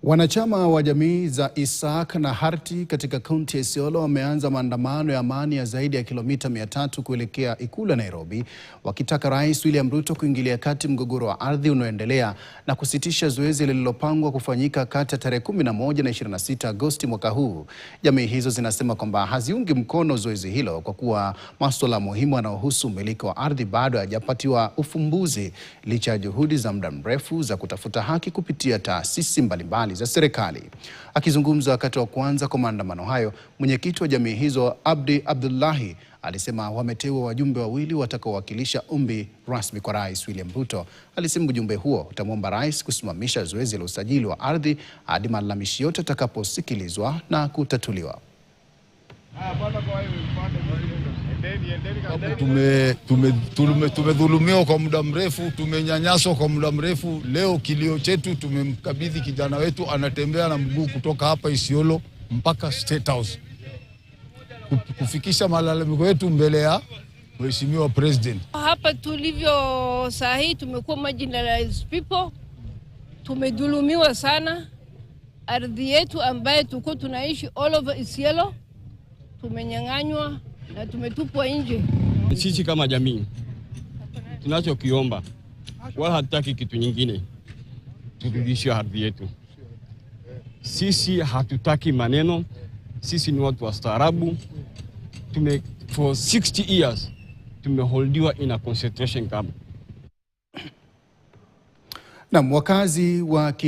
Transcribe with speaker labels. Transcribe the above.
Speaker 1: Wanachama wa jamii za Isaak na Harti katika kaunti ya Isiolo wameanza maandamano ya amani ya zaidi ya kilomita 300 kuelekea ikulu ya Nairobi, wakitaka Rais William Ruto kuingilia kati mgogoro wa ardhi unaoendelea na kusitisha zoezi lililopangwa kufanyika kati ya tarehe 11 na 26 Agosti mwaka huu. Jamii hizo zinasema kwamba haziungi mkono zoezi hilo kwa kuwa masuala muhimu yanayohusu umiliki wa ardhi bado hayajapatiwa ufumbuzi licha ya juhudi za muda mrefu za kutafuta haki kupitia taasisi mbalimbali za serikali. Akizungumza wakati wa kwanza kwa maandamano hayo, mwenyekiti wa jamii hizo Abdi Abdullahi alisema wameteua wajumbe wawili watakaowakilisha ombi rasmi kwa Rais William Ruto. Alisema ujumbe huo utamwomba rais kusimamisha zoezi la usajili wa ardhi hadi malalamishi yote yatakaposikilizwa na kutatuliwa.
Speaker 2: Tumedhulumiwa kwa muda mrefu, tumenyanyaswa kwa muda mrefu. Leo kilio chetu, tumemkabidhi kijana wetu, anatembea na mguu kutoka hapa Isiolo mpaka State House kufikisha malalamiko yetu mbele ya Mheshimiwa President.
Speaker 3: Hapa tulivyo sahi tumekuwa marginalized people, tumedhulumiwa sana. Ardhi yetu ambaye tuko tunaishi all over Isiolo tumenyang'anywa na tumetupwa nje.
Speaker 4: Sisi kama jamii tunachokiomba, wala hatutaki kitu nyingine, turudishie ardhi yetu. Sisi hatutaki maneno, sisi ni watu wastaarabu. For 60 years tumeholdiwa in a concentration camp.
Speaker 1: Na wakazi wa